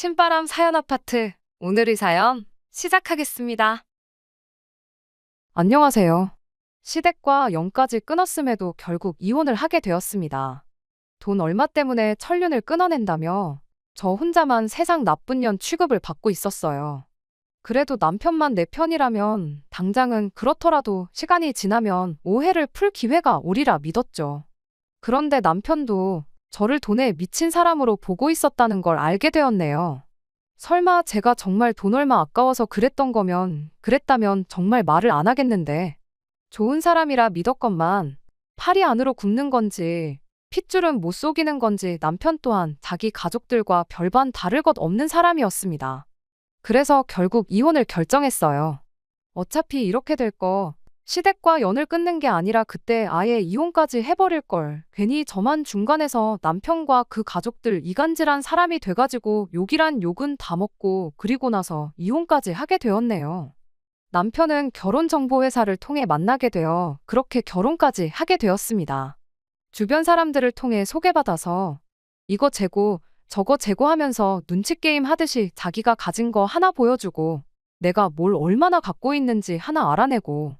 신바람 사연 아파트. 오늘의 사연 시작하겠습니다. 안녕하세요. 시댁과 연까지 끊었음에도 결국 이혼을 하게 되었습니다. 돈 얼마 때문에 천륜을 끊어낸다며 저 혼자만 세상 나쁜 년 취급을 받고 있었어요. 그래도 남편만 내 편이라면 당장은 그렇더라도 시간이 지나면 오해를 풀 기회가 오리라 믿었죠. 그런데 남편도 저를 돈에 미친 사람으로 보고 있었다는 걸 알게 되었네요. 설마 제가 정말 돈 얼마 아까워서 그랬다면 정말 말을 안 하겠는데. 좋은 사람이라 믿었건만 팔이 안으로 굽는 건지 핏줄은 못 속이는 건지 남편 또한 자기 가족들과 별반 다를 것 없는 사람이었습니다. 그래서 결국 이혼을 결정했어요. 어차피 이렇게 될 거 시댁과 연을 끊는 게 아니라 그때 아예 이혼까지 해버릴 걸. 괜히 저만 중간에서 남편과 그 가족들 이간질한 사람이 돼가지고 욕이란 욕은 다 먹고 그리고 나서 이혼까지 하게 되었네요. 남편은 결혼정보회사를 통해 만나게 되어 그렇게 결혼까지 하게 되었습니다. 주변 사람들을 통해 소개받아서 이거 재고 저거 재고 하면서 눈치게임 하듯이 자기가 가진 거 하나 보여주고 내가 뭘 얼마나 갖고 있는지 하나 알아내고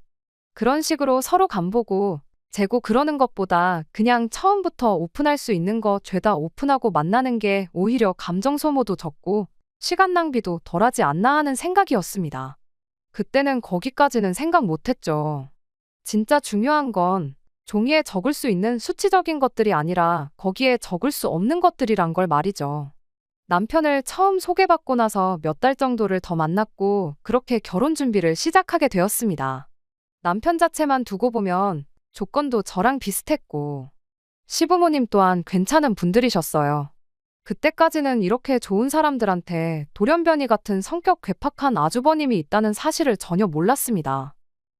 그런 식으로 서로 간보고 재고 그러는 것보다 그냥 처음부터 오픈할 수 있는 거 죄다 오픈하고 만나는 게 오히려 감정 소모도 적고 시간 낭비도 덜하지 않나 하는 생각이었습니다. 그때는 거기까지는 생각 못했죠. 진짜 중요한 건 종이에 적을 수 있는 수치적인 것들이 아니라 거기에 적을 수 없는 것들이란 걸 말이죠. 남편을 처음 소개받고 나서 몇 달 정도를 더 만났고 그렇게 결혼 준비를 시작하게 되었습니다. 남편 자체만 두고 보면 조건도 저랑 비슷했고 시부모님 또한 괜찮은 분들이셨어요. 그때까지는 이렇게 좋은 사람들한테 돌연변이 같은 성격 괴팍한 아주버님이 있다는 사실을 전혀 몰랐습니다.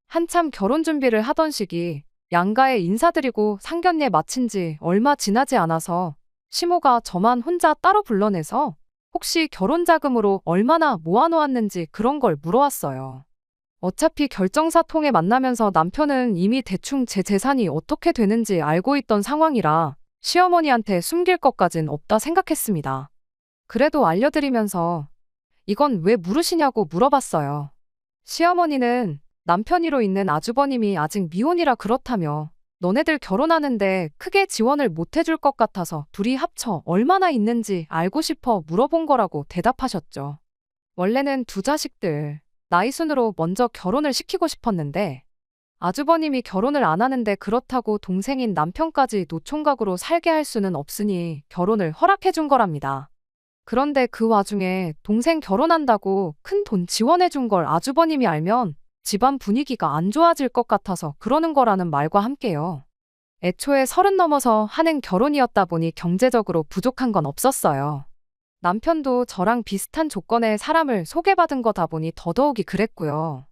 한참 결혼 준비를 하던 시기 양가에 인사드리고 상견례 마친 지 얼마 지나지 않아서 시모가 저만 혼자 따로 불러내서 혹시 결혼 자금으로 얼마나 모아놓았는지 그런 걸 물어왔어요. 어차피 결정사 통해 만나면서 남편은 이미 대충 제 재산이 어떻게 되는지 알고 있던 상황이라 시어머니한테 숨길 것까진 없다 생각했습니다. 그래도 알려드리면서 이건 왜 물으시냐고 물어봤어요. 시어머니는 남편이로 있는 아주버님이 아직 미혼이라 그렇다며 너네들 결혼하는데 크게 지원을 못 해줄 것 같아서 둘이 합쳐 얼마나 있는지 알고 싶어 물어본 거라고 대답하셨죠. 원래는 두 자식들 나이 순으로 먼저 결혼을 시키고 싶었는데 아주버님이 결혼을 안 하는데 그렇다고 동생인 남편까지 노총각으로 살게 할 수는 없으니 결혼을 허락해 준 거랍니다. 그런데 그 와중에 동생 결혼한다고 큰 돈 지원해 준 걸 아주버님이 알면 집안 분위기가 안 좋아질 것 같아서 그러는 거라는 말과 함께요. 애초에 30 넘어서 하는 결혼이었다 보니 경제적으로 부족한 건 없었어요. 남편도 저랑 비슷한 조건의 사람을 소개받은 거다 보니 더더욱이 그랬고요.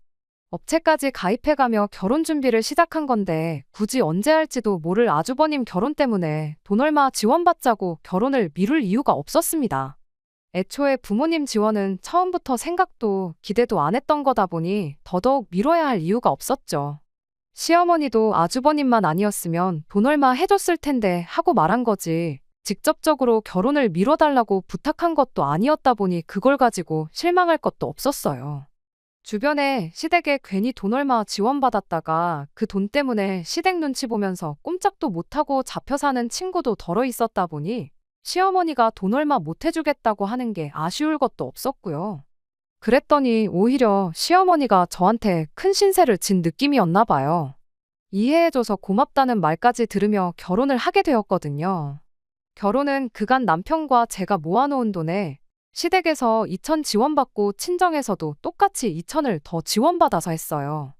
업체까지 가입해가며 결혼 준비를 시작한 건데 굳이 언제 할지도 모를 아주버님 결혼 때문에 돈 얼마 지원받자고 결혼을 미룰 이유가 없었습니다. 애초에 부모님 지원은 처음부터 생각도 기대도 안 했던 거다 보니 더더욱 미뤄야 할 이유가 없었죠. 시어머니도 아주버님만 아니었으면 돈 얼마 해줬을 텐데 하고 말한 거지. 직접적으로 결혼을 미뤄달라고 부탁한 것도 아니었다 보니 그걸 가지고 실망할 것도 없었어요. 주변에 시댁에 괜히 돈 얼마 지원받았다가 그 돈 때문에 시댁 눈치 보면서 꼼짝도 못하고 잡혀 사는 친구도 덜어 있었다 보니 시어머니가 돈 얼마 못 해주겠다고 하는 게 아쉬울 것도 없었고요. 그랬더니 오히려 시어머니가 저한테 큰 신세를 진 느낌이었나 봐요. 이해해줘서 고맙다는 말까지 들으며 결혼을 하게 되었거든요. 결혼은 그간 남편과 제가 모아놓은 돈에 시댁에서 2천 지원받고 친정에서도 똑같이 2천을 더 지원받아서 했어요.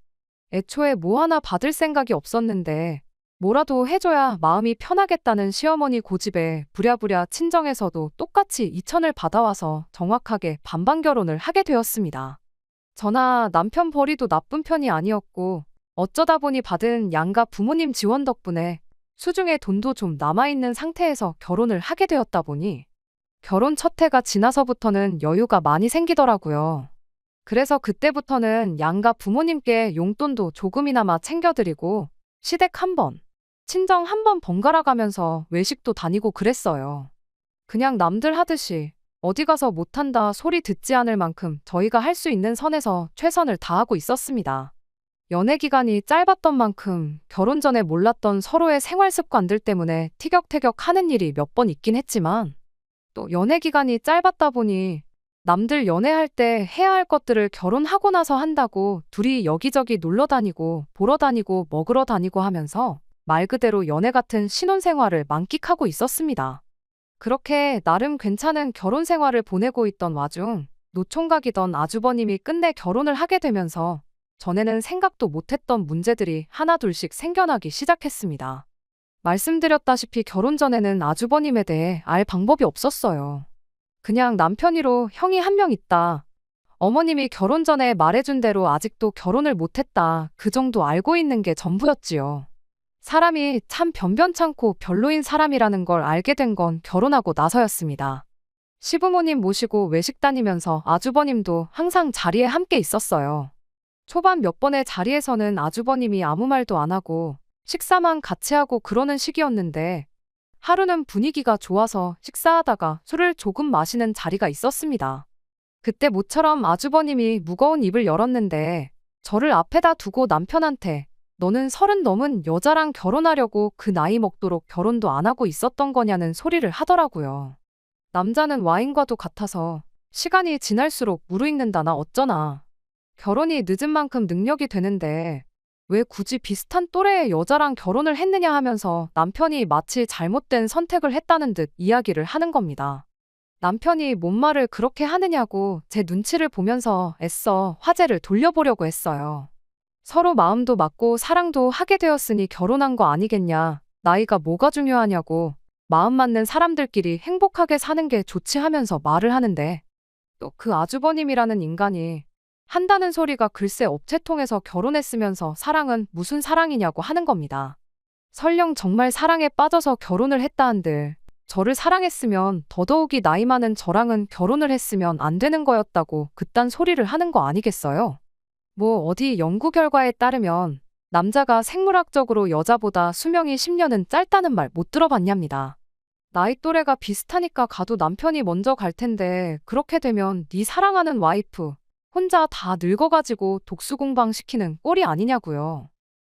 애초에 뭐 하나 받을 생각이 없었는데 뭐라도 해줘야 마음이 편하겠다는 시어머니 고집에 부랴부랴 친정에서도 똑같이 2천을 받아와서 정확하게 반반 결혼을 하게 되었습니다. 저나 남편 벌이도 나쁜 편이 아니었고 어쩌다 보니 받은 양가 부모님 지원 덕분에 수중에 돈도 좀 남아있는 상태에서 결혼을 하게 되었다 보니 결혼 첫 해가 지나서부터는 여유가 많이 생기더라고요. 그래서 그때부터는 양가 부모님께 용돈도 조금이나마 챙겨드리고 시댁 한 번, 친정 한 번 번갈아 가면서 외식도 다니고 그랬어요. 그냥 남들 하듯이 어디 가서 못한다 소리 듣지 않을 만큼 저희가 할 수 있는 선에서 최선을 다하고 있었습니다. 연애 기간이 짧았던 만큼 결혼 전에 몰랐던 서로의 생활 습관들 때문에 티격태격 하는 일이 몇 번 있긴 했지만 또 연애 기간이 짧았다 보니 남들 연애할 때 해야 할 것들을 결혼하고 나서 한다고 둘이 여기저기 놀러 다니고 보러 다니고 먹으러 다니고 하면서 말 그대로 연애 같은 신혼생활을 만끽하고 있었습니다. 그렇게 나름 괜찮은 결혼 생활을 보내고 있던 와중 노총각이던 아주버님이 끝내 결혼을 하게 되면서 전에는 생각도 못했던 문제들이 하나둘씩 생겨나기 시작했습니다. 말씀드렸다시피 결혼 전에는 아주버님에 대해 알 방법이 없었어요. 그냥 남편이로 형이 한 명 있다. 어머님이 결혼 전에 말해준 대로 아직도 결혼을 못했다. 그 정도 알고 있는 게 전부였지요. 사람이 참 변변찮고 별로인 사람이라는 걸 알게 된 건 결혼하고 나서였습니다. 시부모님 모시고 외식 다니면서 아주버님도 항상 자리에 함께 있었어요. 초반 몇 번의 자리에서는 아주버님이 아무 말도 안 하고 식사만 같이 하고 그러는 시기였는데 하루는 분위기가 좋아서 식사하다가 술을 조금 마시는 자리가 있었습니다. 그때 모처럼 아주버님이 무거운 입을 열었는데 저를 앞에다 두고 남편한테 너는 30 넘은 여자랑 결혼하려고 그 나이 먹도록 결혼도 안 하고 있었던 거냐는 소리를 하더라고요. 남자는 와인과도 같아서 시간이 지날수록 무르익는다나 어쩌나. 결혼이 늦은 만큼 능력이 되는데 왜 굳이 비슷한 또래의 여자랑 결혼을 했느냐 하면서 남편이 마치 잘못된 선택을 했다는 듯 이야기를 하는 겁니다. 남편이 뭔 말을 그렇게 하느냐고 제 눈치를 보면서 애써 화제를 돌려보려고 했어요. 서로 마음도 맞고 사랑도 하게 되었으니 결혼한 거 아니겠냐. 나이가 뭐가 중요하냐고. 마음 맞는 사람들끼리 행복하게 사는 게 좋지 하면서 말을 하는데 또 그 아주버님이라는 인간이 한다는 소리가 글쎄 업체 통해서 결혼했으면서 사랑은 무슨 사랑이냐고 하는 겁니다. 설령 정말 사랑에 빠져서 결혼을 했다 한들 저를 사랑했으면 더더욱이 나이 많은 저랑은 결혼을 했으면 안 되는 거였다고 그딴 소리를 하는 거 아니겠어요? 뭐 어디 연구 결과에 따르면 남자가 생물학적으로 여자보다 수명이 10년은 짧다는 말 못 들어봤냐입니다. 나이 또래가 비슷하니까 가도 남편이 먼저 갈 텐데 그렇게 되면 네 사랑하는 와이프 혼자 다 늙어가지고 독수공방 시키는 꼴이 아니냐고요.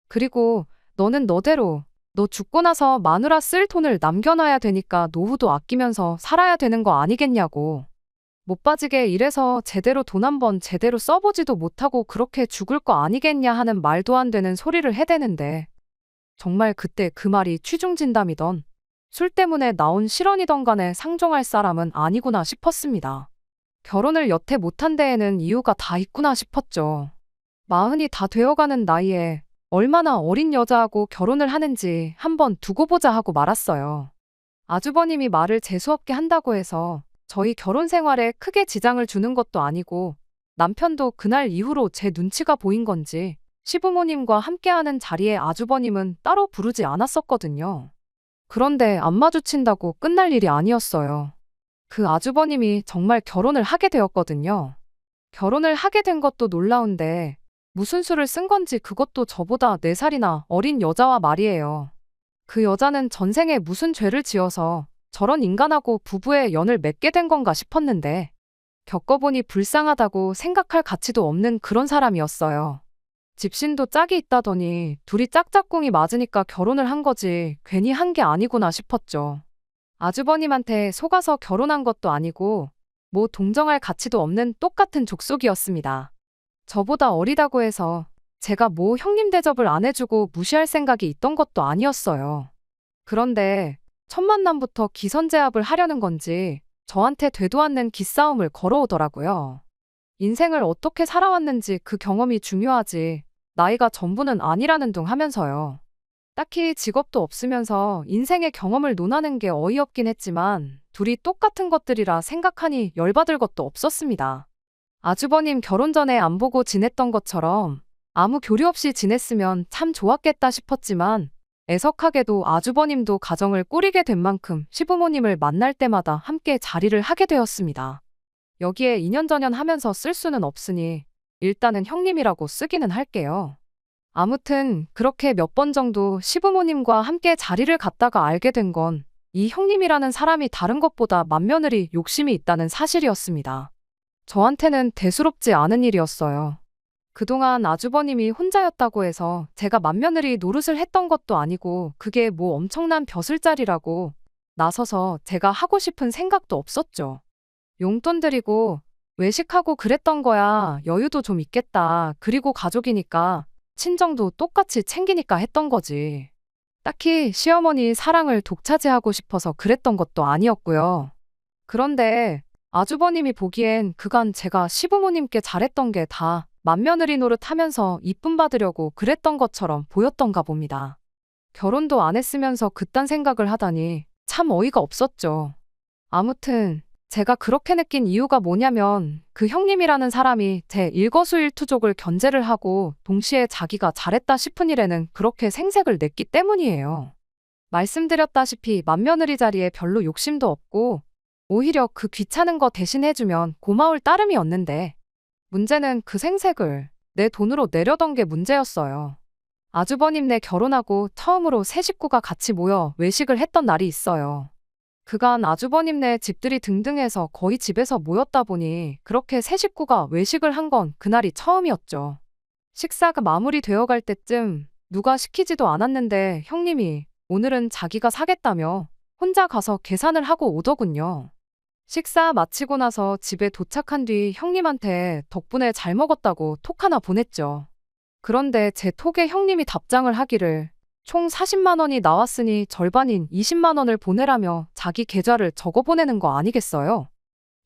그리고 너는 너대로 너 죽고 나서 마누라 쓸 돈을 남겨놔야 되니까 노후도 아끼면서 살아야 되는 거 아니겠냐고. 못 빠지게 일해서 제대로 돈 한 번 제대로 써보지도 못하고 그렇게 죽을 거 아니겠냐 하는 말도 안 되는 소리를 해대는데 정말 그때 그 말이 취중진담이던 술 때문에 나온 실언이던 간에 상종할 사람은 아니구나 싶었습니다. 결혼을 여태 못한 데에는 이유가 다 있구나 싶었죠. 40이 다 되어가는 나이에 얼마나 어린 여자하고 결혼을 하는지 한번 두고 보자 하고 말았어요. 아주버님이 말을 재수없게 한다고 해서 저희 결혼 생활에 크게 지장을 주는 것도 아니고 남편도 그날 이후로 제 눈치가 보인 건지 시부모님과 함께하는 자리에 아주버님은 따로 부르지 않았었거든요. 그런데 안 마주친다고 끝날 일이 아니었어요. 그 아주버님이 정말 결혼을 하게 되었거든요. 결혼을 하게 된 것도 놀라운데 무슨 수를 쓴 건지 그것도 저보다 4살이나 어린 여자와 말이에요. 그 여자는 전생에 무슨 죄를 지어서 저런 인간하고 부부의 연을 맺게 된 건가 싶었는데 겪어보니 불쌍하다고 생각할 가치도 없는 그런 사람이었어요. 집신도 짝이 있다더니 둘이 짝짝꿍이 맞으니까 결혼을 한 거지 괜히 한 게 아니구나 싶었죠. 아주버님한테 속아서 결혼한 것도 아니고 뭐 동정할 가치도 없는 똑같은 족속이었습니다. 저보다 어리다고 해서 제가 뭐 형님 대접을 안 해주고 무시할 생각이 있던 것도 아니었어요. 그런데 첫 만남부터 기선제압을 하려는 건지 저한테 되도 않는 기싸움을 걸어오더라고요. 인생을 어떻게 살아왔는지 그 경험이 중요하지 나이가 전부는 아니라는 둥 하면서요. 딱히 직업도 없으면서 인생의 경험을 논하는 게 어이없긴 했지만 둘이 똑같은 것들이라 생각하니 열받을 것도 없었습니다. 아주버님 결혼 전에 안 보고 지냈던 것처럼 아무 교류 없이 지냈으면 참 좋았겠다 싶었지만 애석하게도 아주버님도 가정을 꾸리게 된 만큼 시부모님을 만날 때마다 함께 자리를 하게 되었습니다. 여기에 인연전연 하면서 쓸 수는 없으니 일단은 형님이라고 쓰기는 할게요. 아무튼 그렇게 몇 번 정도 시부모님과 함께 자리를 갖다가 알게 된 건 이 형님이라는 사람이 다른 것보다 맏며느리 욕심이 있다는 사실이었습니다. 저한테는 대수롭지 않은 일이었어요. 그동안 아주버님이 혼자였다고 해서 제가 맏며느리 노릇을 했던 것도 아니고 그게 뭐 엄청난 벼슬자리라고 나서서 제가 하고 싶은 생각도 없었죠. 용돈 드리고 외식하고 그랬던 거야. 여유도 좀 있겠다. 그리고 가족이니까 친정도 똑같이 챙기니까 했던 거지. 딱히 시어머니 사랑을 독차지하고 싶어서 그랬던 것도 아니었고요. 그런데 아주버님이 보기엔 그간 제가 시부모님께 잘했던 게 다 맏며느리 노릇하면서 이쁨 받으려고 그랬던 것처럼 보였던가 봅니다. 결혼도 안 했으면서 그딴 생각을 하다니 참 어이가 없었죠. 아무튼 제가 그렇게 느낀 이유가 뭐냐면 그 형님이라는 사람이 제 일거수일투족을 견제를 하고 동시에 자기가 잘했다 싶은 일에는 그렇게 생색을 냈기 때문이에요. 말씀드렸다시피 맏며느리 자리에 별로 욕심도 없고 오히려 그 귀찮은 거 대신 해주면 고마울 따름이었는데 문제는 그 생색을 내 돈으로 내려던 게 문제였어요. 아주버님네 결혼하고 처음으로 세 식구가 같이 모여 외식을 했던 날이 있어요. 그간 아주버님네 집들이 등등해서 거의 집에서 모였다 보니 그렇게 세 식구가 외식을 한 건 그날이 처음이었죠. 식사가 마무리되어 갈 때쯤 누가 시키지도 않았는데 형님이 오늘은 자기가 사겠다며 혼자 가서 계산을 하고 오더군요. 식사 마치고 나서 집에 도착한 뒤 형님한테 덕분에 잘 먹었다고 톡 하나 보냈죠. 그런데 제 톡에 형님이 답장을 하기를 총 40만 원이 나왔으니 절반인 20만 원을 보내라며 자기 계좌를 적어 보내는 거 아니겠어요?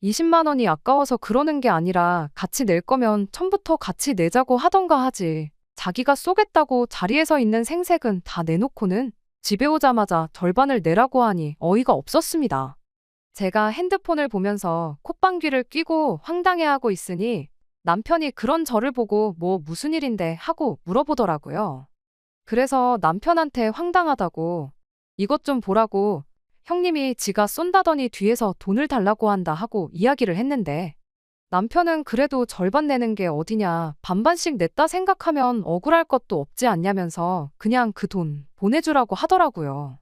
20만 원이 아까워서 그러는 게 아니라 같이 낼 거면 처음부터 같이 내자고 하던가 하지. 자기가 쏘겠다고 자리에서 있는 생색은 다 내놓고는 집에 오자마자 절반을 내라고 하니 어이가 없었습니다. 제가 핸드폰을 보면서 콧방귀를 뀌고 황당해하고 있으니 남편이 그런 저를 보고 뭐 무슨 일인데 하고 물어보더라고요. 그래서 남편한테 황당하다고 이것 좀 보라고 형님이 지가 쏜다더니 뒤에서 돈을 달라고 한다 하고 이야기를 했는데 남편은 그래도 절반 내는 게 어디냐 반반씩 냈다 생각하면 억울할 것도 없지 않냐면서 그냥 그 돈 보내주라고 하더라고요.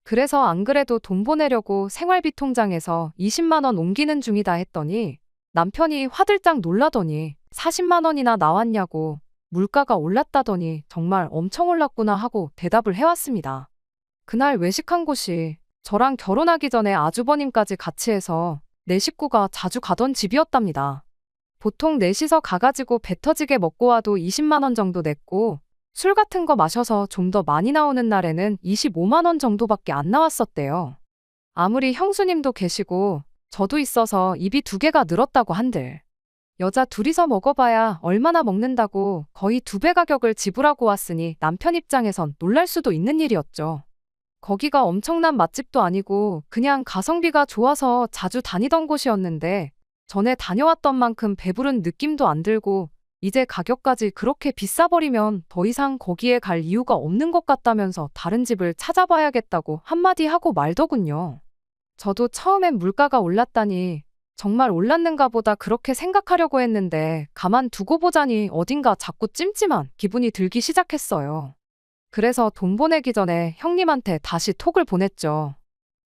그래서 안 그래도 돈 보내려고 생활비 통장에서 20만 원 옮기는 중이다 했더니 남편이 화들짝 놀라더니 40만 원이나 나왔냐고 물가가 올랐다더니 정말 엄청 올랐구나 하고 대답을 해왔습니다. 그날 외식한 곳이 저랑 결혼하기 전에 아주버님까지 같이 해서 네 식구가 자주 가던 집이었답니다. 보통 넷이서 가가지고 배 터지게 먹고 와도 20만 원 정도 냈고 술 같은 거 마셔서 좀 더 많이 나오는 날에는 25만 원 정도밖에 안 나왔었대요. 아무리 형수님도 계시고 저도 있어서 입이 두 개가 늘었다고 한들 여자 둘이서 먹어봐야 얼마나 먹는다고 거의 2배 가격을 지불하고 왔으니 남편 입장에선 놀랄 수도 있는 일이었죠. 거기가 엄청난 맛집도 아니고 그냥 가성비가 좋아서 자주 다니던 곳이었는데 전에 다녀왔던 만큼 배부른 느낌도 안 들고 이제 가격까지 그렇게 비싸버리면 더 이상 거기에 갈 이유가 없는 것 같다면서 다른 집을 찾아봐야겠다고 한마디 하고 말더군요. 저도 처음엔 물가가 올랐다니 정말 올랐는가 보다 그렇게 생각하려고 했는데 가만 두고 보자니 어딘가 자꾸 찜찜한 기분이 들기 시작했어요. 그래서 돈 보내기 전에 형님한테 다시 톡을 보냈죠.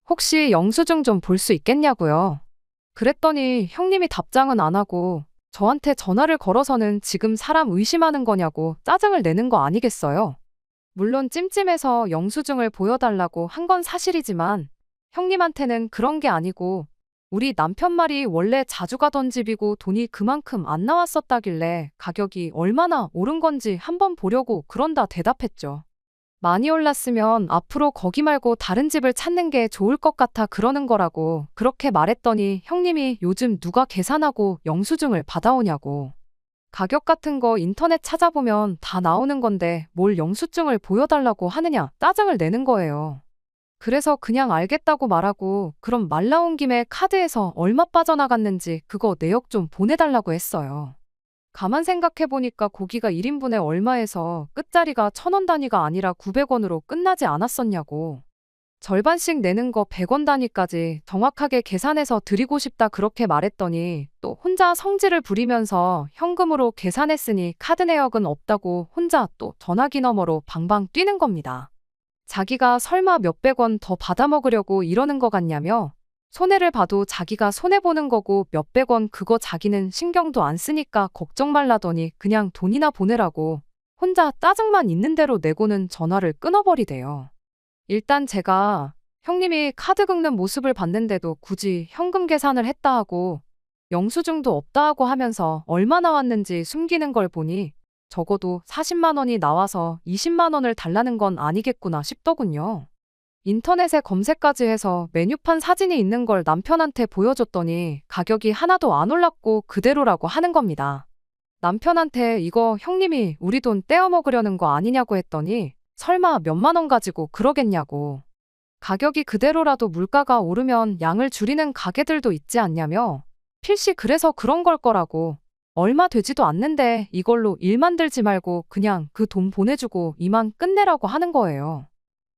혹시 영수증 좀 볼 수 있겠냐고요. 그랬더니 형님이 답장은 안 하고 저한테 전화를 걸어서는 지금 사람 의심하는 거냐고 짜증을 내는 거 아니겠어요? 물론 찜찜해서 영수증을 보여달라고 한 건 사실이지만 형님한테는 그런 게 아니고 우리 남편 말이 원래 자주 가던 집이고 돈이 그만큼 안 나왔었다길래 가격이 얼마나 오른 건지 한번 보려고 그런다 대답했죠. 많이 올랐으면 앞으로 거기 말고 다른 집을 찾는 게 좋을 것 같아 그러는 거라고 그렇게 말했더니 형님이 요즘 누가 계산하고 영수증을 받아오냐고. 가격 같은 거 인터넷 찾아보면 다 나오는 건데 뭘 영수증을 보여달라고 하느냐 짜증을 내는 거예요. 그래서 그냥 알겠다고 말하고 그럼 말 나온 김에 카드에서 얼마 빠져나갔는지 그거 내역 좀 보내달라고 했어요. 가만 생각해보니까 고기가 1인분에 얼마에서 끝자리가 1,000원 단위가 아니라 900원으로 끝나지 않았었냐고. 절반씩 내는 거 100원 단위까지 정확하게 계산해서 드리고 싶다 그렇게 말했더니 또 혼자 성질을 부리면서 현금으로 계산했으니 카드 내역은 없다고 혼자 또 전화기 너머로 방방 뛰는 겁니다. 자기가 설마 몇백 원 더 받아먹으려고 이러는 것 같냐며 손해를 봐도 자기가 손해보는 거고 몇백 원 그거 자기는 신경도 안 쓰니까 걱정 말라더니 그냥 돈이나 보내라고 혼자 짜증만 있는 대로 내고는 전화를 끊어버리대요. 일단 제가 형님이 카드 긁는 모습을 봤는데도 굳이 현금 계산을 했다 하고 영수증도 없다 하고 하면서 얼마 나왔는지 숨기는 걸 보니 적어도 40만 원이 나와서 20만 원을 달라는 건 아니겠구나 싶더군요. 인터넷에 검색까지 해서 메뉴판 사진이 있는 걸 남편한테 보여줬더니 가격이 하나도 안 올랐고 그대로라고 하는 겁니다. 남편한테 이거 형님이 우리 돈 떼어 먹으려는 거 아니냐고 했더니 설마 몇만 원 가지고 그러겠냐고. 가격이 그대로라도 물가가 오르면 양을 줄이는 가게들도 있지 않냐며 필시 그래서 그런 걸 거라고. 얼마 되지도 않는데 이걸로 일 만들지 말고 그냥 그 돈 보내주고 이만 끝내라고 하는 거예요.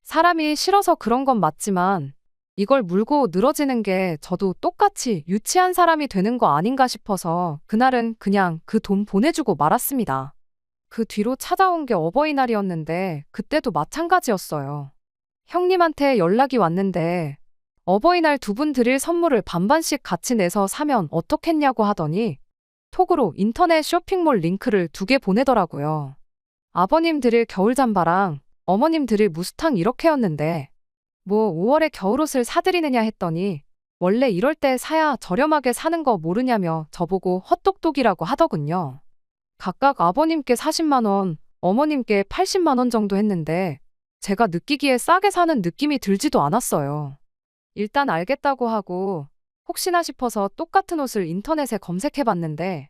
사람이 싫어서 그런 건 맞지만 이걸 물고 늘어지는 게 저도 똑같이 유치한 사람이 되는 거 아닌가 싶어서 그날은 그냥 그 돈 보내주고 말았습니다. 그 뒤로 찾아온 게 어버이날이었는데 그때도 마찬가지였어요. 형님한테 연락이 왔는데 어버이날 두 분 드릴 선물을 반반씩 같이 내서 사면 어떻겠냐고 하더니 톡으로 인터넷 쇼핑몰 링크를 2개 보내더라고요. 아버님 드릴 겨울 잠바랑 어머님 드릴 무스탕 이렇게였는데 뭐 5월에 겨울옷을 사드리느냐 했더니 원래 이럴 때 사야 저렴하게 사는 거 모르냐며 저보고 헛똑똑이라고 하더군요. 각각 아버님께 40만 원, 어머님께 80만 원 정도 했는데 제가 느끼기에 싸게 사는 느낌이 들지도 않았어요. 일단 알겠다고 하고 혹시나 싶어서 똑같은 옷을 인터넷에 검색해봤는데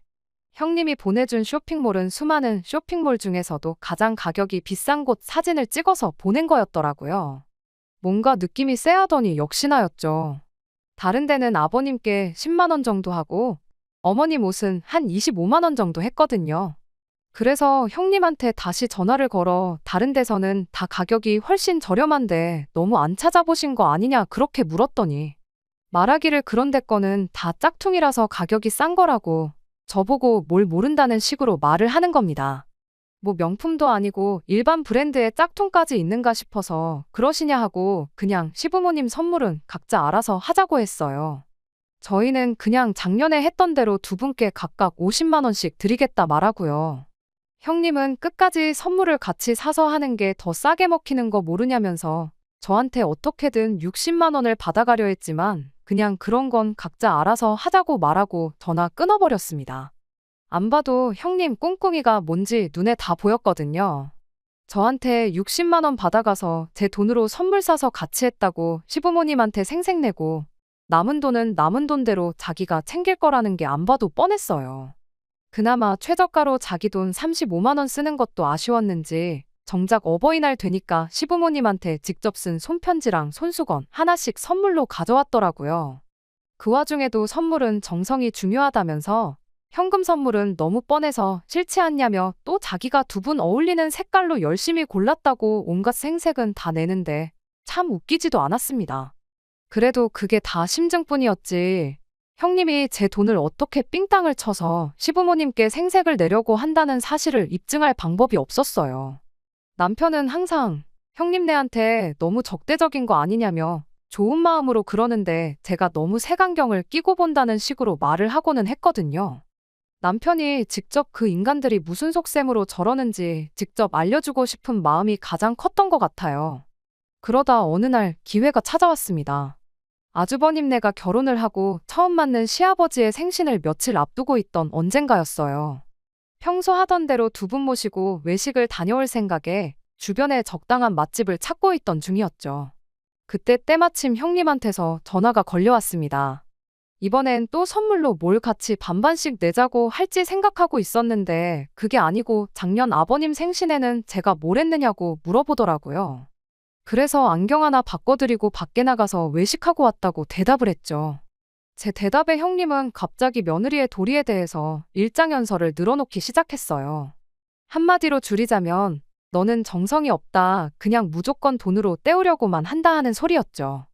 형님이 보내준 쇼핑몰은 수많은 쇼핑몰 중에서도 가장 가격이 비싼 곳 사진을 찍어서 보낸 거였더라고요. 뭔가 느낌이 쎄하더니 역시나였죠. 다른 데는 아버님께 10만 원 정도 하고 어머님 옷은 한 25만 원 정도 했거든요. 그래서 형님한테 다시 전화를 걸어 다른 데서는 다 가격이 훨씬 저렴한데 너무 안 찾아보신 거 아니냐 그렇게 물었더니 말하기를 그런 데 거는 다 짝퉁이라서 가격이 싼 거라고 저보고 뭘 모른다는 식으로 말을 하는 겁니다. 뭐 명품도 아니고 일반 브랜드의 짝퉁까지 있는가 싶어서 그러시냐 하고 그냥 시부모님 선물은 각자 알아서 하자고 했어요. 저희는 그냥 작년에 했던 대로 두 분께 각각 50만 원씩 드리겠다 말하고요. 형님은 끝까지 선물을 같이 사서 하는 게 더 싸게 먹히는 거 모르냐면서 저한테 어떻게든 60만 원을 받아가려 했지만 그냥 그런 건 각자 알아서 하자고 말하고 전화 끊어버렸습니다. 안 봐도 형님 꿍꿍이가 뭔지 눈에 다 보였거든요. 저한테 60만 원 받아가서 제 돈으로 선물 사서 같이 했다고 시부모님한테 생색내고 남은 돈은 남은 돈대로 자기가 챙길 거라는 게 안 봐도 뻔했어요. 그나마 최저가로 자기 돈 35만 원 쓰는 것도 아쉬웠는지 정작 어버이날 되니까 시부모님한테 직접 쓴 손편지랑 손수건 하나씩 선물로 가져왔더라고요. 그 와중에도 선물은 정성이 중요하다면서 현금 선물은 너무 뻔해서 싫지 않냐며 또 자기가 두 분 어울리는 색깔로 열심히 골랐다고 온갖 생색은 다 내는데 참 웃기지도 않았습니다. 그래도 그게 다 심증뿐이었지. 형님이 제 돈을 어떻게 삥땅을 쳐서 시부모님께 생색을 내려고 한다는 사실을 입증할 방법이 없었어요. 남편은 항상 형님네한테 너무 적대적인 거 아니냐며 좋은 마음으로 그러는데 제가 너무 색안경을 끼고 본다는 식으로 말을 하고는 했거든요. 남편이 직접 그 인간들이 무슨 속셈으로 저러는지 직접 알려주고 싶은 마음이 가장 컸던 것 같아요. 그러다 어느 날 기회가 찾아왔습니다. 아주버님네가 결혼을 하고 처음 맞는 시아버지의 생신을 며칠 앞두고 있던 언젠가였어요. 평소 하던 대로 두 분 모시고 외식을 다녀올 생각에 주변에 적당한 맛집을 찾고 있던 중이었죠. 그때 때마침 형님한테서 전화가 걸려왔습니다. 이번엔 또 선물로 뭘 같이 반반씩 내자고 할지 생각하고 있었는데 그게 아니고 작년 아버님 생신에는 제가 뭘 했느냐고 물어보더라고요. 그래서 안경 하나 바꿔드리고 밖에 나가서 외식하고 왔다고 대답을 했죠. 제 대답에 형님은 갑자기 며느리의 도리에 대해서 일장연설을 늘어놓기 시작했어요. 한마디로 줄이자면 너는 정성이 없다. 그냥 무조건 돈으로 때우려고만 한다 하는 소리였죠.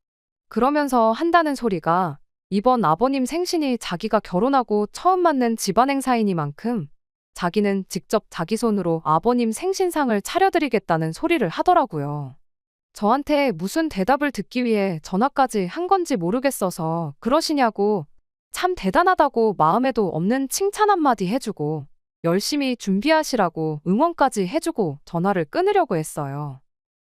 그러면서 한다는 소리가 이번 아버님 생신이 자기가 결혼하고 처음 맞는 집안 행사이니만큼 자기는 직접 자기 손으로 아버님 생신상을 차려드리겠다는 소리를 하더라고요. 저한테 무슨 대답을 듣기 위해 전화까지 한 건지 모르겠어서 그러시냐고 참 대단하다고 마음에도 없는 칭찬 한마디 해주고 열심히 준비하시라고 응원까지 해주고 전화를 끊으려고 했어요.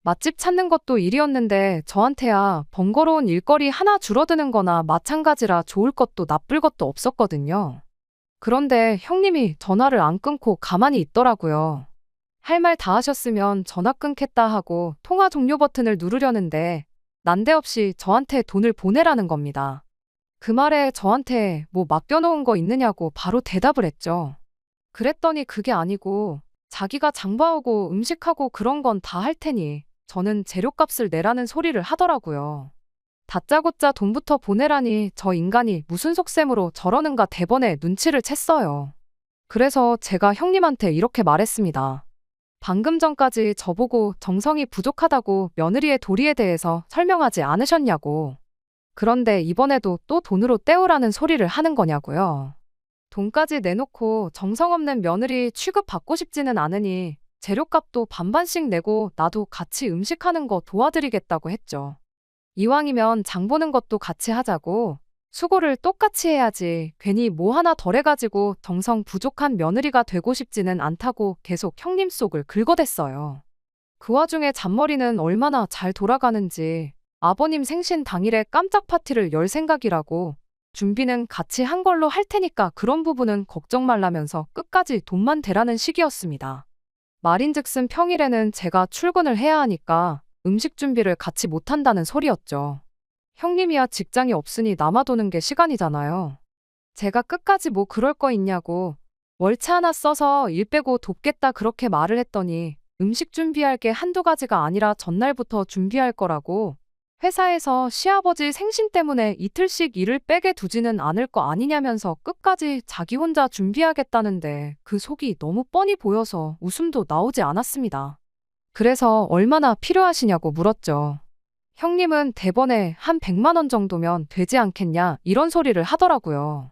맛집 찾는 것도 일이었는데 저한테야 번거로운 일거리 하나 줄어드는 거나 마찬가지라 좋을 것도 나쁠 것도 없었거든요. 그런데 형님이 전화를 안 끊고 가만히 있더라고요. 할 말 다 하셨으면 전화 끊겠다 하고 통화 종료 버튼을 누르려는데 난데없이 저한테 돈을 보내라는 겁니다. 그 말에 저한테 뭐 맡겨놓은 거 있느냐고 바로 대답을 했죠. 그랬더니 그게 아니고 자기가 장봐오고 음식하고 그런 건 다 할 테니 저는 재료값을 내라는 소리를 하더라고요. 다짜고짜 돈부터 보내라니 저 인간이 무슨 속셈으로 저러는가 대번에 눈치를 챘어요. 그래서 제가 형님한테 이렇게 말했습니다. 방금 전까지 저보고 정성이 부족하다고 며느리의 도리에 대해서 설명하지 않으셨냐고. 그런데 이번에도 또 돈으로 때우라는 소리를 하는 거냐고요. 돈까지 내놓고 정성 없는 며느리 취급받고 싶지는 않으니 재료값도 반반씩 내고 나도 같이 음식하는 거 도와드리겠다고 했죠. 이왕이면 장 보는 것도 같이 하자고 수고를 똑같이 해야지 괜히 뭐 하나 덜 해가지고 정성 부족한 며느리가 되고 싶지는 않다고 계속 형님 속을 긁어댔어요. 그 와중에 잔머리는 얼마나 잘 돌아가는지 아버님 생신 당일에 깜짝 파티를 열 생각이라고 준비는 같이 한 걸로 할 테니까 그런 부분은 걱정 말라면서 끝까지 돈만 대라는 식이었습니다. 말인즉슨 평일에는 제가 출근을 해야 하니까 음식 준비를 같이 못한다는 소리였죠. 형님이야 직장이 없으니 남아도는 게 시간이잖아요. 제가 끝까지 뭐 그럴 거 있냐고 월차 하나 써서 일 빼고 돕겠다 그렇게 말을 했더니 음식 준비할 게 한두 가지가 아니라 전날부터 준비할 거라고 회사에서 시아버지 생신 때문에 이틀씩 일을 빼게 두지는 않을 거 아니냐면서 끝까지 자기 혼자 준비하겠다는데 그 속이 너무 뻔히 보여서 웃음도 나오지 않았습니다. 그래서 얼마나 필요하시냐고 물었죠. 형님은 대번에 한 100만 원 정도면 되지 않겠냐 이런 소리를 하더라고요.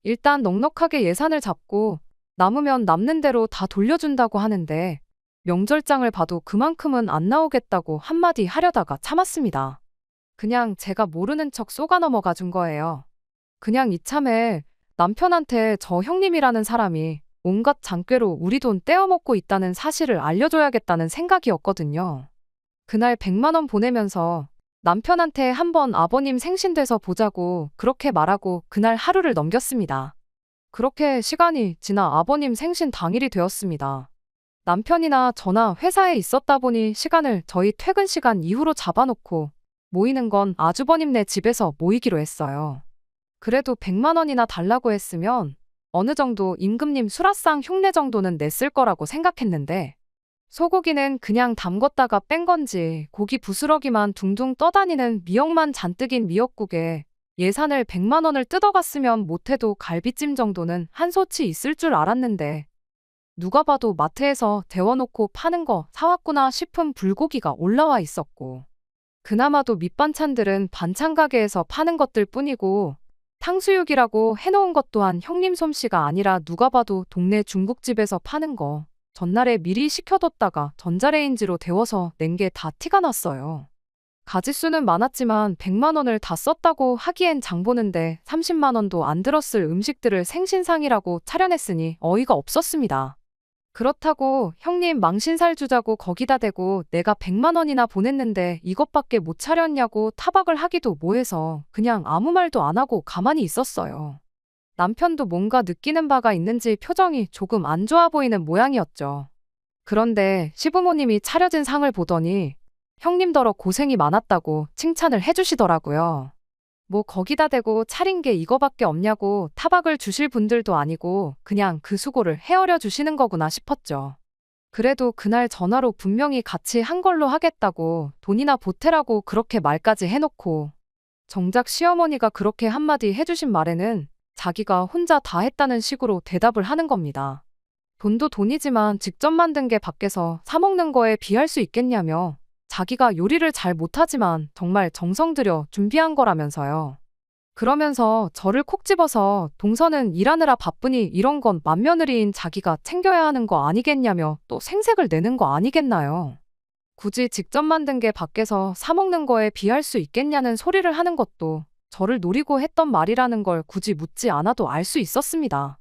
일단 넉넉하게 예산을 잡고 남으면 남는 대로 다 돌려준다고 하는데 명절장을 봐도 그만큼은 안 나오겠다고 한마디 하려다가 참았습니다. 그냥 제가 모르는 척 쏘가 넘어가 준 거예요. 그냥 이참에 남편한테 저 형님이라는 사람이 온갖 장꾀로 우리 돈 떼어먹고 있다는 사실을 알려줘야겠다는 생각이었거든요. 그날 100만 원 보내면서 남편한테 한번 아버님 생신 돼서 보자고 그렇게 말하고 그날 하루를 넘겼습니다. 그렇게 시간이 지나 아버님 생신 당일이 되었습니다. 남편이나 저나 회사에 있었다 보니 시간을 저희 퇴근 시간 이후로 잡아놓고 모이는 건 아주버님네 집에서 모이기로 했어요. 그래도 100만 원이나 달라고 했으면 어느 정도 임금님 수라상 흉내 정도는 냈을 거라고 생각했는데 소고기는 그냥 담궜다가 뺀 건지 고기 부스러기만 둥둥 떠다니는 미역만 잔뜩인 미역국에 예산을 100만 원을 뜯어갔으면 못해도 갈비찜 정도는 한 소치 있을 줄 알았는데 누가 봐도 마트에서 데워놓고 파는 거 사왔구나 싶은 불고기가 올라와 있었고 그나마도 밑반찬들은 반찬 가게에서 파는 것들 뿐이고 탕수육이라고 해놓은 것 또한 형님 솜씨가 아니라 누가 봐도 동네 중국집에서 파는 거 전날에 미리 식혀뒀다가 전자레인지로 데워서 낸 게 다 티가 났어요. 가짓수는 많았지만 100만 원을 다 썼다고 하기엔 장 보는데 30만 원도 안 들었을 음식들을 생신상이라고 차려냈으니 어이가 없었습니다. 그렇다고 형님 망신살 주자고 거기다 대고 내가 100만 원이나 보냈는데 이것밖에 못 차렸냐고 타박을 하기도 뭐해서 그냥 아무 말도 안 하고 가만히 있었어요. 남편도 뭔가 느끼는 바가 있는지 표정이 조금 안 좋아 보이는 모양이었죠. 그런데 시부모님이 차려진 상을 보더니 형님더러 고생이 많았다고 칭찬을 해주시더라고요. 뭐 거기다 대고 차린 게 이거밖에 없냐고 타박을 주실 분들도 아니고 그냥 그 수고를 헤아려 주시는 거구나 싶었죠. 그래도 그날 전화로 분명히 같이 한 걸로 하겠다고 돈이나 보태라고 그렇게 말까지 해놓고 정작 시어머니가 그렇게 한마디 해주신 말에는 자기가 혼자 다 했다는 식으로 대답을 하는 겁니다. 돈도 돈이지만 직접 만든 게 밖에서 사 먹는 거에 비할 수 있겠냐며 자기가 요리를 잘 못하지만 정말 정성 들여 준비한 거라면서요. 그러면서 저를 콕 집어서 동서는 일하느라 바쁘니 이런 건 맏며느리인 자기가 챙겨야 하는 거 아니겠냐며 또 생색을 내는 거 아니겠나요. 굳이 직접 만든 게 밖에서 사 먹는 거에 비할 수 있겠냐는 소리를 하는 것도 저를 노리고 했던 말이라는 걸 굳이 묻지 않아도 알 수 있었습니다.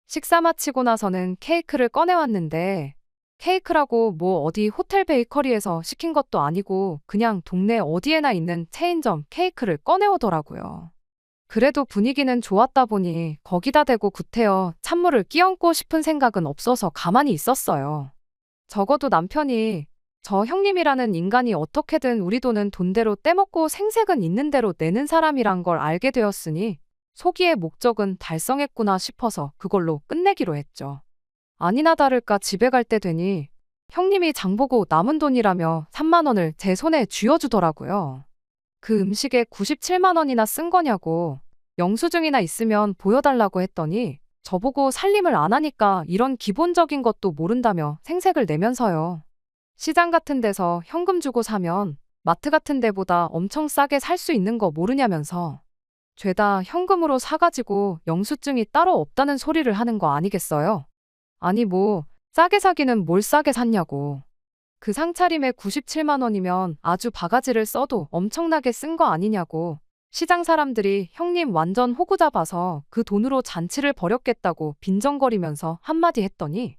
식사 마치고 나서는 케이크를 꺼내왔는데 케이크라고 뭐 어디 호텔 베이커리에서 시킨 것도 아니고 그냥 동네 어디에나 있는 체인점 케이크를 꺼내오더라고요. 그래도 분위기는 좋았다 보니 거기다 대고 구태여 찬물을 끼얹고 싶은 생각은 없어서 가만히 있었어요. 적어도 남편이 저 형님이라는 인간이 어떻게든 우리 돈은 돈대로 떼먹고 생색은 있는 대로 내는 사람이란 걸 알게 되었으니 소기의 목적은 달성했구나 싶어서 그걸로 끝내기로 했죠. 아니나 다를까 집에 갈 때 되니 형님이 장보고 남은 돈이라며 3만 원을 제 손에 쥐어주더라고요. 그 음식에 97만 원이나 쓴 거냐고 영수증이나 있으면 보여달라고 했더니 저보고 살림을 안 하니까 이런 기본적인 것도 모른다며 생색을 내면서요. 시장 같은 데서 현금 주고 사면 마트 같은 데보다 엄청 싸게 살 수 있는 거 모르냐면서 죄다 현금으로 사가지고 영수증이 따로 없다는 소리를 하는 거 아니겠어요? 아니 뭐 싸게 사기는 뭘 싸게 샀냐고. 그 상차림에 97만 원이면 아주 바가지를 써도 엄청나게 쓴 거 아니냐고. 시장 사람들이 형님 완전 호구 잡아서 그 돈으로 잔치를 벌였겠다고 빈정거리면서 한마디 했더니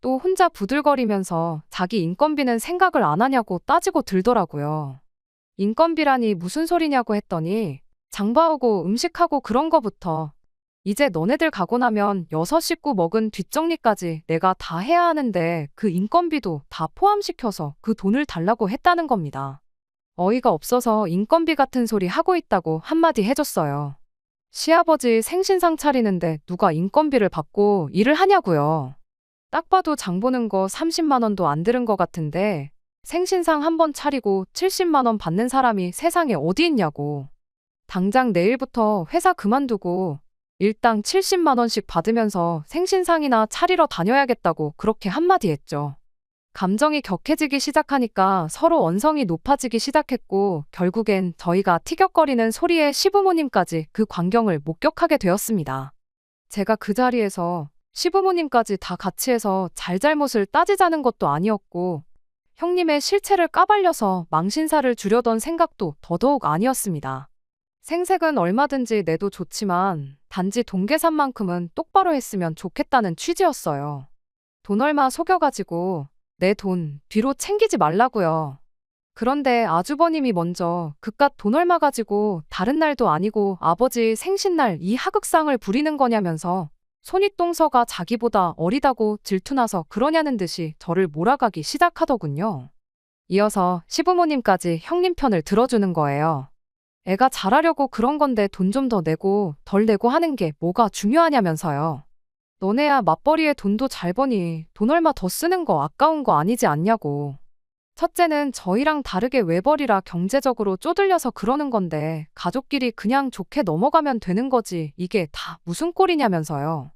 또 혼자 부들거리면서 자기 인건비는 생각을 안 하냐고 따지고 들더라고요. 인건비라니 무슨 소리냐고 했더니 장봐오고 음식하고 그런 거부터 이제 너네들 가고 나면 6식구 먹은 뒷정리까지 내가 다 해야 하는데 그 인건비도 다 포함시켜서 그 돈을 달라고 했다는 겁니다. 어이가 없어서 인건비 같은 소리 하고 있다고 한마디 해줬어요. 시아버지 생신상 차리는데 누가 인건비를 받고 일을 하냐고요. 딱 봐도 장 보는 거 30만 원도 안 들은 것 같은데 생신상 한 번 차리고 70만 원 받는 사람이 세상에 어디 있냐고. 당장 내일부터 회사 그만두고 일당 70만 원씩 받으면서 생신상이나 차리러 다녀야겠다고 그렇게 한마디 했죠. 감정이 격해지기 시작하니까 서로 언성이 높아지기 시작했고 결국엔 저희가 티격거리는 소리에 시부모님까지 그 광경을 목격하게 되었습니다. 제가 그 자리에서 시부모님까지 다 같이 해서 잘잘못을 따지자는 것도 아니었고 형님의 실체를 까발려서 망신사를 주려던 생각도 더더욱 아니었습니다. 생색은 얼마든지 내도 좋지만 단지 돈 계산만큼은 똑바로 했으면 좋겠다는 취지였어요. 돈 얼마 속여가지고 내 돈 뒤로 챙기지 말라고요. 그런데 아주버님이 먼저 그깟 돈 얼마 가지고 다른 날도 아니고 아버지 생신날 이 하극상을 부리는 거냐면서 손윗동서가 자기보다 어리다고 질투나서 그러냐는 듯이 저를 몰아가기 시작하더군요. 이어서 시부모님까지 형님 편을 들어주는 거예요. 애가 잘하려고 그런 건데 돈 좀 더 내고 덜 내고 하는 게 뭐가 중요하냐면서요. 너네야 맞벌이에 돈도 잘 버니 돈 얼마 더 쓰는 거 아까운 거 아니지 않냐고. 첫째는 저희랑 다르게 외벌이라 경제적으로 쪼들려서 그러는 건데 가족끼리 그냥 좋게 넘어가면 되는 거지 이게 다 무슨 꼴이냐면서요.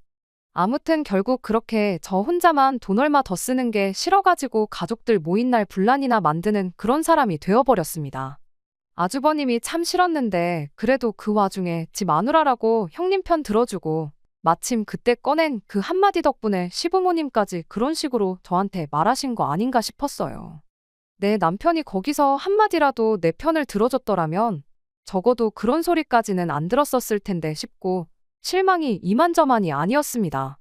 아무튼 결국 그렇게 저 혼자만 돈 얼마 더 쓰는 게 싫어가지고 가족들 모인 날 분란이나 만드는 그런 사람이 되어버렸습니다. 아주버님이 참 싫었는데 그래도 그 와중에 지 마누라라고 형님 편 들어주고 마침 그때 꺼낸 그 한마디 덕분에 시부모님까지 그런 식으로 저한테 말하신 거 아닌가 싶었어요. 내 남편이 거기서 한마디라도 내 편을 들어줬더라면 적어도 그런 소리까지는 안 들었었을 텐데 싶고 실망이 이만저만이 아니었습니다.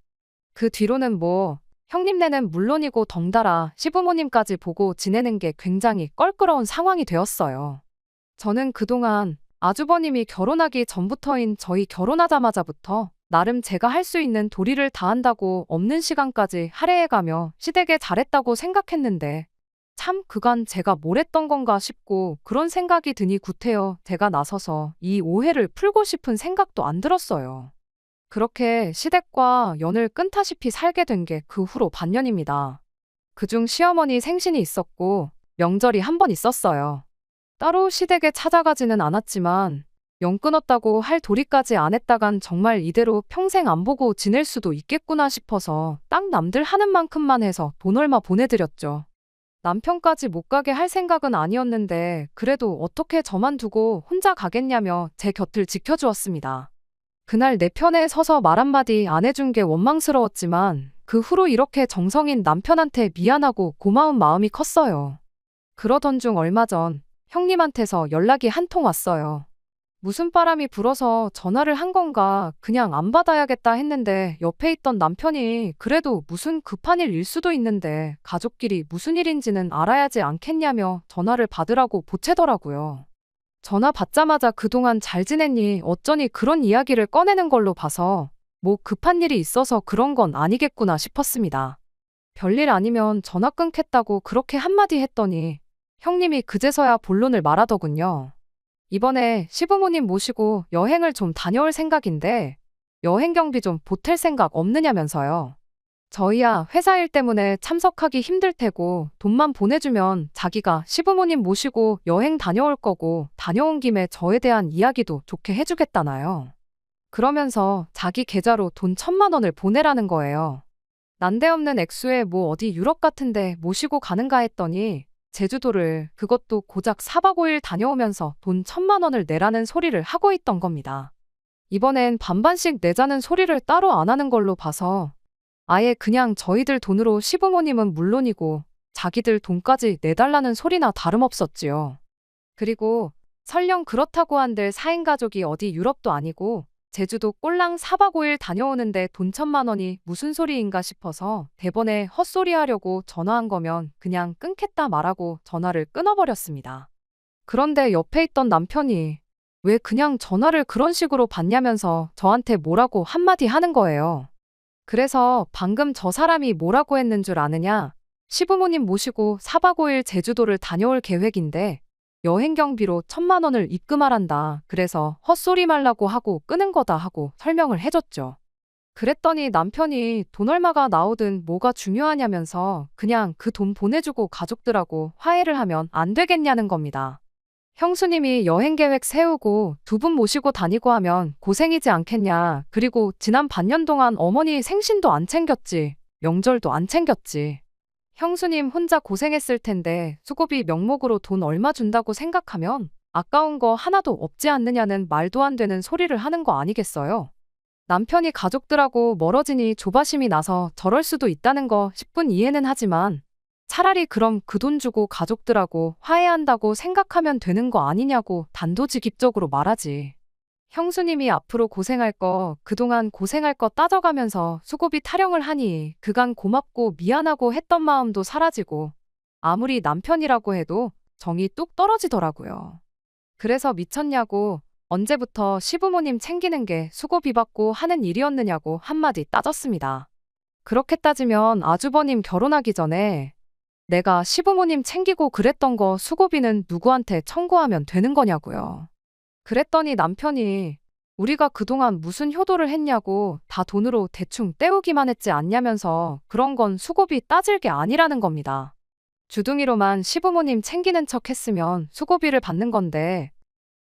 그 뒤로는 뭐 형님네는 물론이고 덩달아 시부모님까지 보고 지내는 게 굉장히 껄끄러운 상황이 되었어요. 저는 그동안 아주버님이 결혼하기 전부터인 저희 결혼하자마자부터 나름 제가 할 수 있는 도리를 다한다고 없는 시간까지 할애해가며 시댁에 잘했다고 생각했는데 참 그간 제가 뭘 했던 건가 싶고 그런 생각이 드니 구태여 제가 나서서 이 오해를 풀고 싶은 생각도 안 들었어요. 그렇게 시댁과 연을 끊다시피 살게 된 게 그 후로 반년입니다. 그중 시어머니 생신이 있었고 명절이 한 번 있었어요. 따로 시댁에 찾아가지는 않았지만 연 끊었다고 할 도리까지 안 했다간 정말 이대로 평생 안 보고 지낼 수도 있겠구나 싶어서 딱 남들 하는 만큼만 해서 돈 얼마 보내드렸죠. 남편까지 못 가게 할 생각은 아니었는데 그래도 어떻게 저만 두고 혼자 가겠냐며 제 곁을 지켜주었습니다. 그날 내 편에 서서 말 한마디 안 해준 게 원망스러웠지만 그 후로 이렇게 정성인 남편한테 미안하고 고마운 마음이 컸어요. 그러던 중 얼마 전 형님한테서 연락이 한 통 왔어요. 무슨 바람이 불어서 전화를 한 건가 그냥 안 받아야겠다 했는데 옆에 있던 남편이 그래도 무슨 급한 일일 수도 있는데 가족끼리 무슨 일인지는 알아야지 않겠냐며 전화를 받으라고 보채더라고요. 전화 받자마자 그동안 잘 지냈니? 어쩌니 그런 이야기를 꺼내는 걸로 봐서 뭐 급한 일이 있어서 그런 건 아니겠구나 싶었습니다. 별일 아니면 전화 끊겠다고 그렇게 한마디 했더니 형님이 그제서야 본론을 말하더군요. 이번에 시부모님 모시고 여행을 좀 다녀올 생각인데 여행 경비 좀 보탤 생각 없느냐면서요. 저희야 회사 일 때문에 참석하기 힘들 테고 돈만 보내주면 자기가 시부모님 모시고 여행 다녀올 거고 다녀온 김에 저에 대한 이야기도 좋게 해주겠다나요. 그러면서 자기 계좌로 돈 1,000만 원을 보내라는 거예요. 난데없는 액수에 뭐 어디 유럽 같은데 모시고 가는가 했더니 제주도를 그것도 고작 4박 5일 다녀오면서 돈 1,000만 원을 내라는 소리를 하고 있던 겁니다. 이번엔 반반씩 내자는 소리를 따로 안 하는 걸로 봐서 아예 그냥 저희들 돈으로 시부모님은 물론이고 자기들 돈까지 내달라는 소리나 다름없었지요. 그리고 설령 그렇다고 한들 4인 가족이 어디 유럽도 아니고 제주도 꼴랑 4박 5일 다녀오는데 돈 1,000만 원이 무슨 소리인가 싶어서 대번에 헛소리 하려고 전화한 거면 그냥 끊겠다 말하고 전화를 끊어버렸습니다. 그런데 옆에 있던 남편이 왜 그냥 전화를 그런 식으로 받냐면서 저한테 뭐라고 한마디 하는 거예요. 그래서 방금 저 사람이 뭐라고 했는 줄 아느냐? 시부모님 모시고 4박 5일 제주도를 다녀올 계획인데 여행 경비로 1,000만 원을 입금하란다. 그래서 헛소리 말라고 하고 끄는 거다 하고 설명을 해줬죠. 그랬더니 남편이 돈 얼마가 나오든 뭐가 중요하냐면서 그냥 그 돈 보내주고 가족들하고 화해를 하면 안 되겠냐는 겁니다. 형수님이 여행 계획 세우고 2분 모시고 다니고 하면 고생이지 않겠냐. 그리고 지난 반년 동안 어머니 생신도 안 챙겼지. 명절도 안 챙겼지. 형수님 혼자 고생했을 텐데 수고비 명목으로 돈 얼마 준다고 생각하면 아까운 거 하나도 없지 않느냐는 말도 안 되는 소리를 하는 거 아니겠어요? 남편이 가족들하고 멀어지니 조바심이 나서 저럴 수도 있다는 거 10분 이해는 하지만 차라리 그럼 그 돈 주고 가족들하고 화해한다고 생각하면 되는 거 아니냐고 단도직입적으로 말하지. 형수님이 앞으로 고생할 거, 그동안 고생할 거 따져가면서 수고비 타령을 하니 그간 고맙고 미안하고 했던 마음도 사라지고 아무리 남편이라고 해도 정이 뚝 떨어지더라고요. 그래서 미쳤냐고 언제부터 시부모님 챙기는 게 수고비 받고 하는 일이었느냐고 한마디 따졌습니다. 그렇게 따지면 아주버님 결혼하기 전에 내가 시부모님 챙기고 그랬던 거 수고비는 누구한테 청구하면 되는 거냐고요. 그랬더니 남편이 우리가 그동안 무슨 효도를 했냐고 다 돈으로 대충 때우기만 했지 않냐면서 그런 건 수고비 따질 게 아니라는 겁니다. 주둥이로만 시부모님 챙기는 척 했으면 수고비를 받는 건데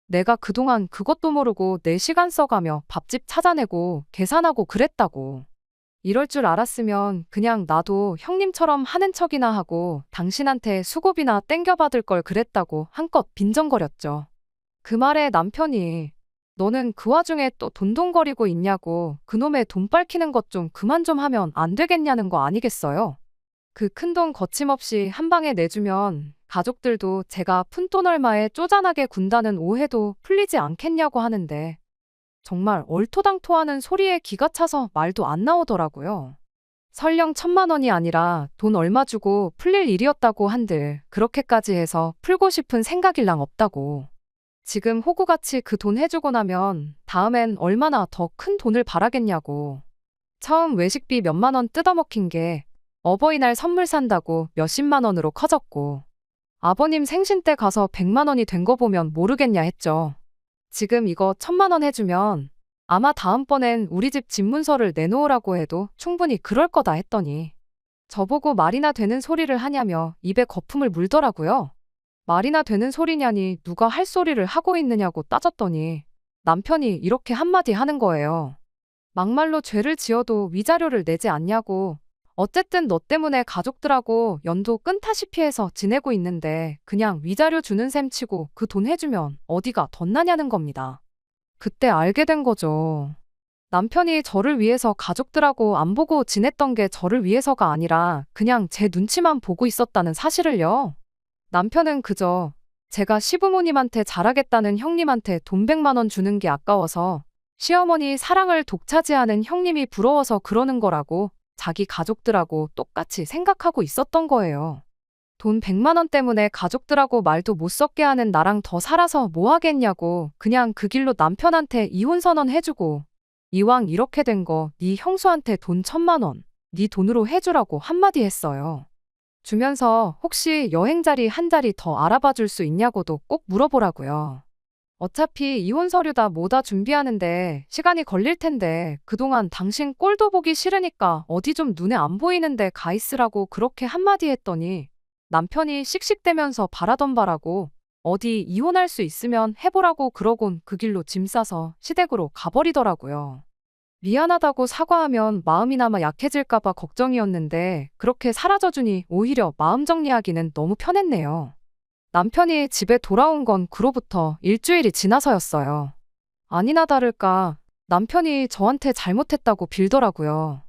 내가 그동안 그것도 모르고 내 시간 써가며 밥집 찾아내고 계산하고 그랬다고. 이럴 줄 알았으면 그냥 나도 형님처럼 하는 척이나 하고 당신한테 수고비나 땡겨받을 걸 그랬다고 한껏 빈정거렸죠. 그 말에 남편이 너는 그 와중에 또 돈돈거리고 있냐고 그놈의 돈 빨키는 것 좀 그만 좀 하면 안 되겠냐는 거 아니겠어요? 그 큰돈 거침없이 한 방에 내주면 가족들도 제가 푼돈 얼마에 쪼잔하게 군다는 오해도 풀리지 않겠냐고 하는데 정말 얼토당토하는 소리에 기가 차서 말도 안 나오더라고요. 설령 1,000만 원이 아니라 돈 얼마 주고 풀릴 일이었다고 한들 그렇게까지 해서 풀고 싶은 생각일랑 없다고. 지금 호구같이 그 돈 해주고 나면 다음엔 얼마나 더 큰 돈을 바라겠냐고. 처음 외식비 몇만 원 뜯어먹힌 게 어버이날 선물 산다고 몇십만 원으로 커졌고 아버님 생신 때 가서 100만 원이 된 거 보면 모르겠냐 했죠. 지금 이거 1,000만 원 해주면 아마 다음번엔 우리 집 집문서를 내놓으라고 해도 충분히 그럴 거다 했더니 저보고 말이나 되는 소리를 하냐며 입에 거품을 물더라고요. 말이나 되는 소리냐니 누가 할 소리를 하고 있느냐고 따졌더니 남편이 이렇게 한마디 하는 거예요. 막말로 죄를 지어도 위자료를 내지 않냐고. 어쨌든 너 때문에 가족들하고 연도 끈타시피 해서 지내고 있는데 그냥 위자료 주는 셈 치고 그 돈 해주면 어디가 덧나냐는 겁니다. 그때 알게 된 거죠. 남편이 저를 위해서 가족들하고 안 보고 지냈던 게 저를 위해서가 아니라 그냥 제 눈치만 보고 있었다는 사실을요. 남편은 그저 제가 시부모님한테 잘하겠다는 형님한테 돈 100만 원 주는 게 아까워서 시어머니 사랑을 독차지하는 형님이 부러워서 그러는 거라고 자기 가족들하고 똑같이 생각하고 있었던 거예요. 돈 100만 원 때문에 가족들하고 말도 못 섞게 하는 나랑 더 살아서 뭐 하겠냐고 그냥 그 길로 남편한테 이혼 선언 해주고 이왕 이렇게 된 거 네 형수한테 돈 1000만 원 네 돈으로 해주라고 한마디 했어요. 주면서 혹시 여행 자리 한 자리 더 알아봐 줄 수 있냐고도 꼭 물어보라고요. 어차피 이혼 서류 다 뭐다 준비하는데 시간이 걸릴 텐데 그동안 당신 꼴도 보기 싫으니까 어디 좀 눈에 안 보이는데 가 있으라고 그렇게 한마디 했더니 남편이 씩씩대면서 바라던 바라고 어디 이혼할 수 있으면 해보라고 그러곤 그 길로 짐 싸서 시댁으로 가버리더라고요. 미안하다고 사과하면 마음이나마 약해질까봐 걱정이었는데 그렇게 사라져주니 오히려 마음 정리하기는 너무 편했네요. 남편이 집에 돌아온 건 그로부터 일주일이 지나서였어요. 아니나 다를까 남편이 저한테 잘못했다고 빌더라고요.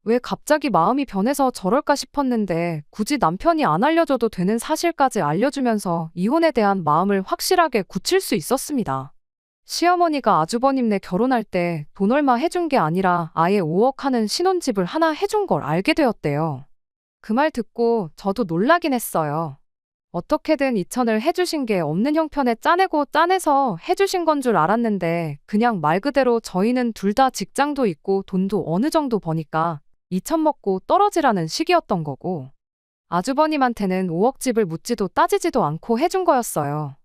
왜 갑자기 마음이 변해서 저럴까 싶었는데 굳이 남편이 안 알려줘도 되는 사실까지 알려주면서 이혼에 대한 마음을 확실하게 굳힐 수 있었습니다. 시어머니가 아주버님네 결혼할 때 돈 얼마 해준 게 아니라 아예 5억 하는 신혼집을 하나 해준 걸 알게 되었대요. 그 말 듣고 저도 놀라긴 했어요. 어떻게든 2천을 해주신 게 없는 형편에 짜내고 짜내서 해주신 건 줄 알았는데 그냥 말 그대로 저희는 둘 다 직장도 있고 돈도 어느 정도 버니까 2천 먹고 떨어지라는 식이었던 거고 아주버님한테는 5억 집을 묻지도 따지지도 않고 해준 거였어요.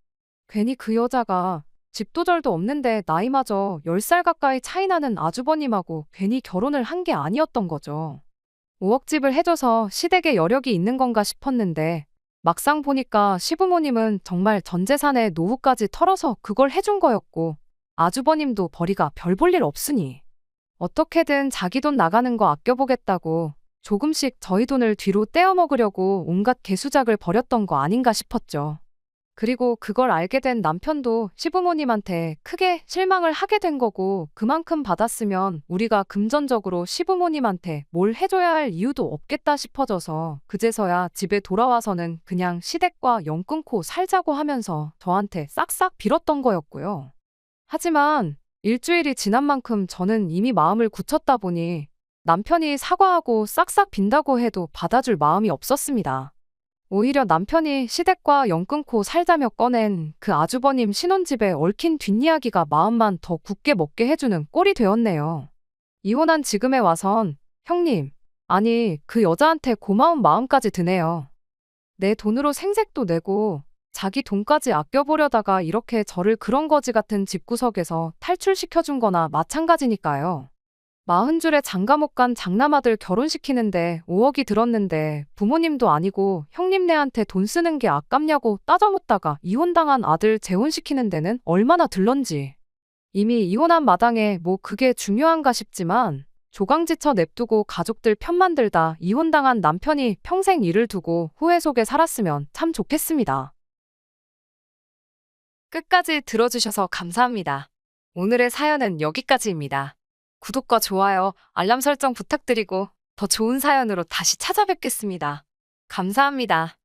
괜히 그 여자가 집도 절도 없는데 나이마저 10살 가까이 차이 나는 아주버님하고 괜히 결혼을 한 게 아니었던 거죠. 5억 집을 해줘서 시댁에 여력이 있는 건가 싶었는데 막상 보니까 시부모님은 정말 전 재산에 노후까지 털어서 그걸 해준 거였고 아주버님도 벌이가 별 볼 일 없으니 어떻게든 자기 돈 나가는 거 아껴보겠다고 조금씩 저희 돈을 뒤로 떼어 먹으려고 온갖 개수작을 벌였던 거 아닌가 싶었죠. 그리고 그걸 알게 된 남편도 시부모님한테 크게 실망을 하게 된 거고 그만큼 받았으면 우리가 금전적으로 시부모님한테 뭘 해줘야 할 이유도 없겠다 싶어져서 그제서야 집에 돌아와서는 그냥 시댁과 연 끊고 살자고 하면서 저한테 싹싹 빌었던 거였고요. 하지만 일주일이 지난 만큼 저는 이미 마음을 굳혔다 보니 남편이 사과하고 싹싹 빈다고 해도 받아줄 마음이 없었습니다. 오히려 남편이 시댁과 연 끊고 살자며 꺼낸 그 아주버님 신혼집에 얽힌 뒷이야기가 마음만 더 굳게 먹게 해주는 꼴이 되었네요. 이혼한 지금에 와선 형님, 아니 그 여자한테 고마운 마음까지 드네요. 내 돈으로 생색도 내고 자기 돈까지 아껴보려다가 이렇게 저를 그런 거지 같은 집구석에서 탈출시켜준 거나 마찬가지니까요. 40줄에 장가 못 간 장남아들 결혼시키는데 5억이 들었는데 부모님도 아니고 형님네한테 돈 쓰는 게 아깝냐고 따져묻다가 이혼당한 아들 재혼시키는 데는 얼마나 들런지. 이미 이혼한 마당에 뭐 그게 중요한가 싶지만 조강지쳐 냅두고 가족들 편만 들다 이혼당한 남편이 평생 일을 두고 후회 속에 살았으면 참 좋겠습니다. 끝까지 들어주셔서 감사합니다. 오늘의 사연은 여기까지입니다. 구독과 좋아요, 알람 설정 부탁드리고 더 좋은 사연으로 다시 찾아뵙겠습니다. 감사합니다.